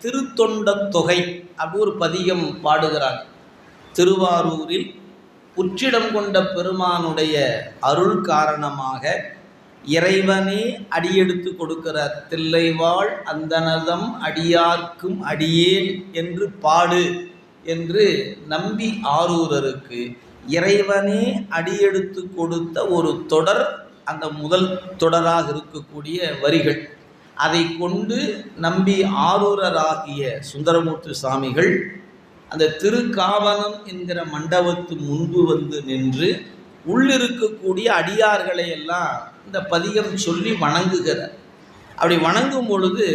திருத்தொண்ட தொகை அப்படி ஒரு பதிகம் பாடுகிறாங்க. திருவாரூரில் புற்றிடம் கொண்ட பெருமானுடைய அருள் காரணமாக இறைவனே அடியெடுத்து கொடுக்கிற தில்லைவாழ் அந்தனதம் அடியார்க்கும் அடியேன் என்று பாடு என்று நம்பி ஆரூரருக்கு இறைவனே அடியெடுத்து கொடுத்த ஒரு தொடர், அந்த முதல் தொடராக இருக்கக்கூடிய வரிகள். அதை கொண்டு நம்பி ஆரூரராகிய சுந்தரமூர்த்தி சுவாமிகள் அந்த திருக்காவனம் என்கிற மண்டபத்து முன்பு வந்து நின்று உள்ளிருக்கக்கூடிய அடியார்களை எல்லாம் இந்த பதிகம் சொல்லி வணங்குகிறார். அப்படி வணங்கும் பொழுது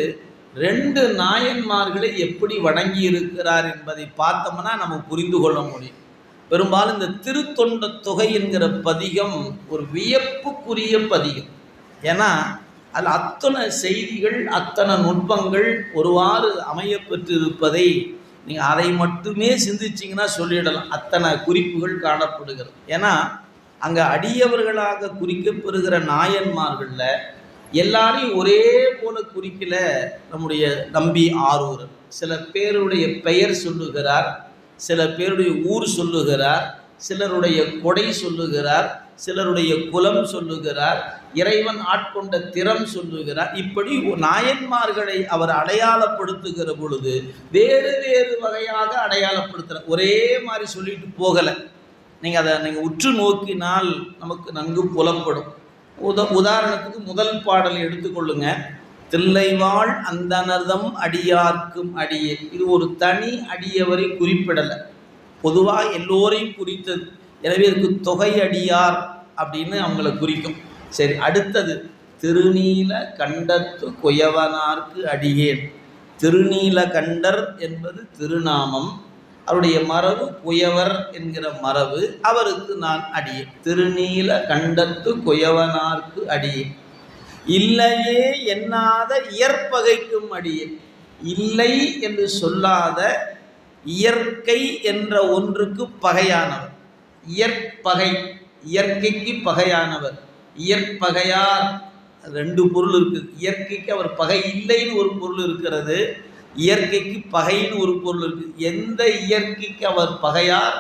2 நாயன்மார்களை எப்படி வணங்கி இருக்கிறார் என்பதை பார்த்தோம்னா நம்ம புரிந்து கொள்ள முடியும். பெரும்பாலும் இந்த திருத்தொண்ட தொகை என்கிற பதிகம் ஒரு வியப்புக்குரிய பதிகம். ஏன்னா அதில் அத்தனை செய்திகள், அத்தனை நுட்பங்கள் ஒருவாறு அமையப்பெற்றிருப்பதை நீங்கள் அதை மட்டுமே சிந்திச்சிங்கன்னா சொல்லிடலாம். அத்தனை குறிப்புகள் காணப்படுகிறது. ஏன்னா அங்கே அடியவர்களாக குறிக்கப்பெறுகிற நாயன்மார்களில் எல்லாரையும் ஒரே போல குறிக்கல நம்முடைய நம்பி ஆரூரர். சில பேருடைய பெயர் சொல்லுகிறார், சில பேருடைய ஊர் சொல்லுகிறார், சிலருடைய கொடை சொல்லுகிறார், சிலருடைய குலம் சொல்லுகிறார், இறைவன் ஆட்கொண்ட திறம் சொல்லுகிறார். இப்படி நாயன்மார்களை அவர் அடையாளப்படுத்துகிற பொழுது வேறு வேறு வகையாக அடையாளப்படுத்துகிறார். ஒரே மாதிரி சொல்லிட்டு போகலை. நீங்கள் உற்று நோக்கினால் நமக்கு நன்கு புலப்படும். உதாரணத்துக்கு முதல் பாடலை எடுத்துக்கொள்ளுங்க. தில்லைவாழ் அந்தனதம் அடியார்க்கும் அடியே. இது ஒரு தனி அடியவரை குறிப்பிடலை, பொதுவாக எல்லோரையும் குறித்தது. எனவே இதுக்கு தொகை அடியார் அப்படின்னு அவங்கள குறிக்கும். சரி, அடுத்தது திருநீல கண்டத்து குயவனார்க்கு அடியேன். திருநீல கண்டர் என்பது திருநாமம், அவருடைய மரபு குயவர் என்கிற மரபு, அவருக்கு நான் அடியேன். திருநீல கண்டத்து குயவனார்க்கு அடியேன். இல்லையே எண்ணாத இயற்பகைக்கும் அடியேன். இல்லை என்று சொல்லாத இயற்கை என்ற ஒன்றுக்கு பகையானவர். இயற்பகை, இயற்கைக்கு பகையானவர். இயற்பகையார் 2 பொருள் இருக்குது. இயற்கைக்கு அவர் பகை இல்லைன்னு ஒரு பொருள் இருக்கிறது, இயற்கைக்கு பகைன்னு ஒரு பொருள் இருக்குது. எந்த இயற்கைக்கு அவர் பகையார்,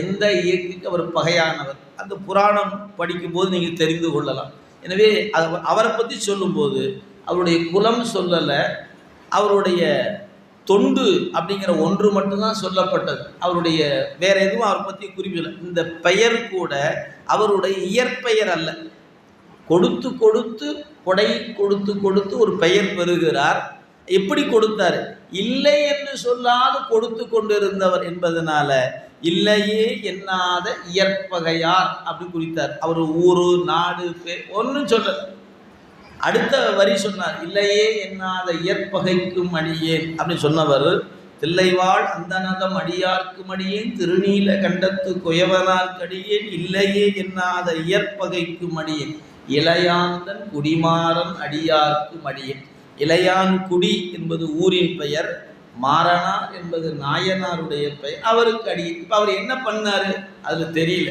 எந்த இயற்கைக்கு அவர் பகையானவர், அந்த புராணம் படிக்கும்போது நீங்கள் தெரிந்து கொள்ளலாம். எனவே அவரை பற்றி சொல்லும்போது அவருடைய குலம் சொல்லலை, அவருடைய தொண்டு அப்படிங்கிற ஒன்று மட்டும்தான் சொல்லப்பட்டது. அவருடைய வேற எதுவும் அவரை பற்றி குறிப்பிடலை. இந்த பெயர் கூட அவருடைய இயற்பெயர் அல்ல. கொடுத்து கொடுத்து கொடை கொடுத்து கொடுத்து ஒரு பெயர் பெறுகிறார். எப்படி கொடுத்தார்? இல்லை என்று சொல்லாது கொடுத்து கொண்டிருந்தவர் என்பதனால இல்லையே எண்ணாத இயற்பகையார் அப்படி குறித்தார். அவர் ஊரு நாடு பேர் ஒன்றும் சொல்ல. அடுத்த வரி சொன்னார், இல்லையே எண்ணாத இயற்பகைக்கும் அடியேன் அப்படின்னு சொன்னவர் தில்லைவாழ் அந்தனதம் அடியார்க்கும் அடியேன், திருநீல கண்டத்து குயவனார்க்கு அடியேன், இல்லையே எண்ணாத இயற்பகைக்கும் அடியேன், இளையாந்தன் குடிமாறன் அடியார்க்கும் அடியேன். இளையான்குடி என்பது ஊரின் பெயர், மாறனார் என்பது நாயனாருடைய பெயர், அவருக்கு அடியேன். இப்போ அவர் என்ன பண்ணாரு அதில் தெரியல.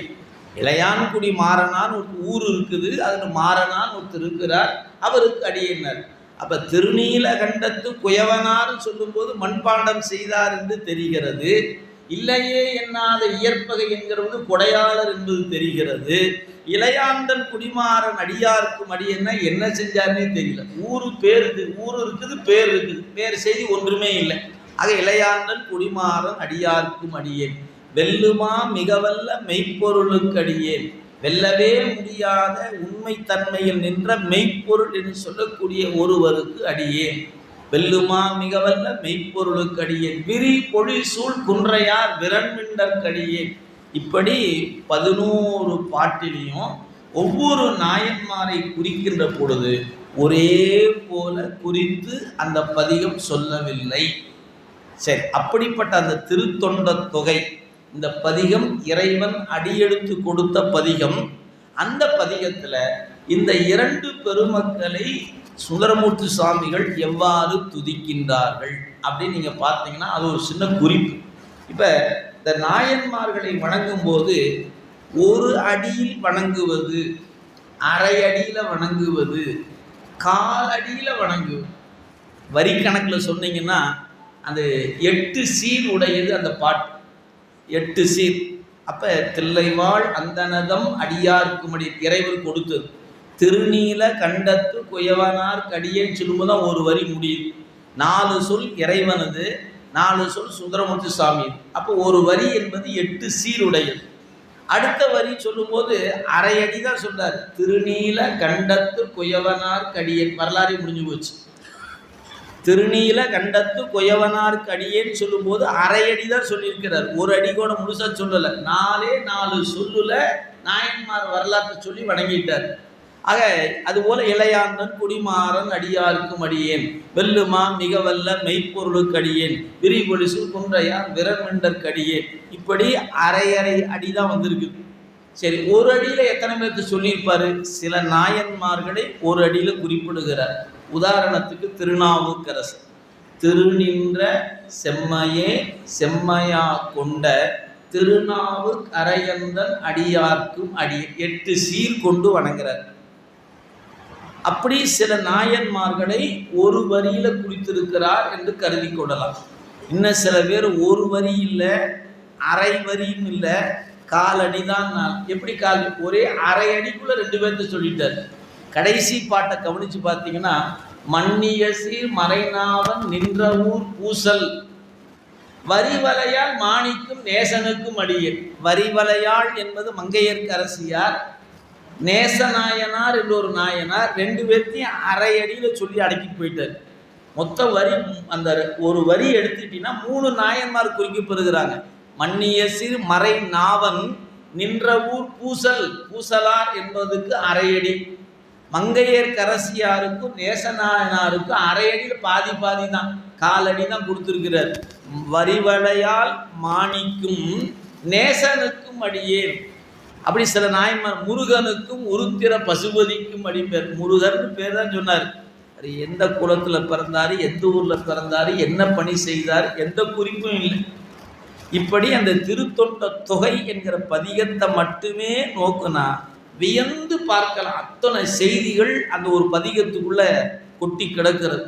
இளையான்குடி மாறனான் ஒரு ஊர் இருக்குது, அதில் மாறனான் ஒருத்தர் இருக்கிறார், அவருக்கு அடியேனார். அப்போ திருநீல கண்டத்து குயவனார் சொல்லும்போது மண்பாண்டம் செய்தார் என்று தெரிகிறது. இல்லையே எண்ணாத இயற்பகை என்கிறது கொடையாளர் என்பது தெரிகிறது. இளையாந்தன் குடிமாறன் அடியார்க்கும் அடியேன்னா என்ன செஞ்சார்னே தெரியல. ஊரு பேர் இருக்குது, ஊர் இருக்குது, பேர் இருக்குது, பேர் செய்தி ஒன்றுமே இல்லை. ஆக இளையாந்தன் குடிமாறன் அடியார்க்கும் அடியேன், வெல்லுமா மிகவல்ல மெய்ப்பொருளுக்கு அடியேன். வெல்லவே முடியாத உண்மை தன்மையில் நின்ற மெய்ப்பொருள் என்று சொல்லக்கூடிய ஒருவருக்கு அடியேன். வெல்லுமா மிகவல்ல மெய்ப்பொருளுக்கு அடியேன், விரி பொழி சூழ் குன்றையார் விரண்மிண்டற்கடியேன். இப்படி 11 பாட்டிலையும் ஒவ்வொரு நாயன்மாரை குறிக்கின்ற பொழுது ஒரே போல குறித்து அந்த பதிகம் சொல்லவில்லை. சரி, அப்படிப்பட்ட அந்த திருத்தொண்ட தொகை, இந்த பதிகம் இறைவன் அடியெடுத்து கொடுத்த பதிகம். அந்த பதிகத்தில் இந்த 2 பெருமக்களை சுந்தரமூர்த்தி சுவாமிகள் எவ்வாறு துதிக்கின்றார்கள் அப்படின்னு நீங்கள் பார்த்தீங்கன்னா அது ஒரு சின்ன குறிப்பு. இப்போ இந்த நாயன்மார்களை வணங்கும் போது ஒரு அடியில் வணங்குவது, அரை அடியில் வணங்குவது, கால் அடியில் வணங்குவது, வரி கணக்கில் சொன்னீங்கன்னா அந்த 8 சீர் உடையது அந்த பாட்டு. 8 சீர். அப்போ தில்லைவாழ் அந்தனதம் அடியார்க்கும் அடி இறைவர் கொடுத்தது. திருநீல கண்டத்து குயவனார் கடியேன்னு சொல்லும்போது தான் ஒரு வரி முடியுது. 4 சொல் இறைவனது, 4 சொல் சுந்தரமூர்த்தி சுவாமி. அப்போ ஒரு வரி என்பது 8 சீருடையது. அடுத்த வரி சொல்லும்போது அரை அடி தான் சொல்றாரு. திருநீல கண்டத்து குயவனார் கடியேன், வரலாறு முடிஞ்சு போச்சு. திருநீல கண்டத்து குயவனார் கடியேன்னு சொல்லும்போது அரை அடி தான் சொல்லியிருக்கிறார், ஒரு அடி கூட முழுசா சொல்லலை. 4 சொல்லுல நாயன்மார் வரலாற்றை சொல்லி வணங்கிட்டார். ஆக அதுபோல இளையாந்தன் குடிமாறன் அடியாருக்கும் அடியேன், வெல்லுமா மிக வல்ல மெய்ப்பொருளுக்கு அடியேன், விரிபொலிசு குன்றையார் விரமெண்டற்கு அடியேன், இப்படி அரை அடிதான் வந்திருக்கு. சரி, ஒரு அடியில் எத்தனை பேருக்கு சொல்லியிருப்பாரு? சில நாயன்மார்களை ஒரு அடியில் குறிப்பிடுகிறார். உதாரணத்துக்கு திருநாவுக்கரசர், திருநின்ற செம்மையே செம்மையா கொண்ட திருநாவு அரையந்தன் அடியார்க்கும் அடி 8 சீர் கொண்டு வணங்குறார். அப்படி சில நாயன்மார்களை ஒரு வரியில குறித்திருக்கிறார் என்று கருதி கொள்ளலாம். இன்னும் சில பேர் ஒரு வரி இல்லை, அரை வரியும் இல்லை, காலடி தான். எப்படி கால்? ஒரே அரை அடிக்குள்ள 2 பேர்த்த சொல்லிட்டார். கடைசி பாட்டை கவனிச்சு பார்த்தீங்கன்னா, மன்னிய சீர் மறைநாவன் நின்ற ஊர் பூசல் வரிவலையால் மாணிக்கும் நேசனுக்கும் அடியே. வரிவலையாள் என்பது மங்கையர்க்கு அரசியார், நேசநாயனார் என்று ஒரு நாயனார், 2 பேர்த்தையும் அரை அடியில் சொல்லி அடக்கிட்டு போயிட்டார். மொத்த வரி, அந்த ஒரு வரி எடுத்துட்டீங்கன்னா 3 நாயன்மார் குறிக்கப்படுகிறாங்க. மன்னிய சீர் மறை நாவன் நின்ற ஊர் பூசல், பூசலார் என்பதுக்கு அரை அடி, மங்கையர் கரசியாருக்கும் நேசநாயனாருக்கும் அரை அடியில் பாதி தான், காலடி தான் கொடுத்துருக்கிறார். வரிவளையால் மாணிக்கும் நேசனுக்கும் அடியேன். அப்படி சில நாயன்மார் முருகனுக்கும் உருத்திர பசுபதிக்கும் அடிப்பேர். முருகன் பேர் தான் சொன்னார். எந்த குலத்தில் பிறந்தார், எந்த ஊரில் பிறந்தார், என்ன பணி செய்தார், எந்த குறிப்பும் இல்லை. இப்படி அந்த திருத்தொண்ட தொகை என்கிற பதிகத்தை மட்டுமே நோக்குனா வியந்து பார்க்கலாம். அத்தனை செய்திகள் அந்த ஒரு பதிகத்துக்குள்ள கொட்டி கிடக்கிறது.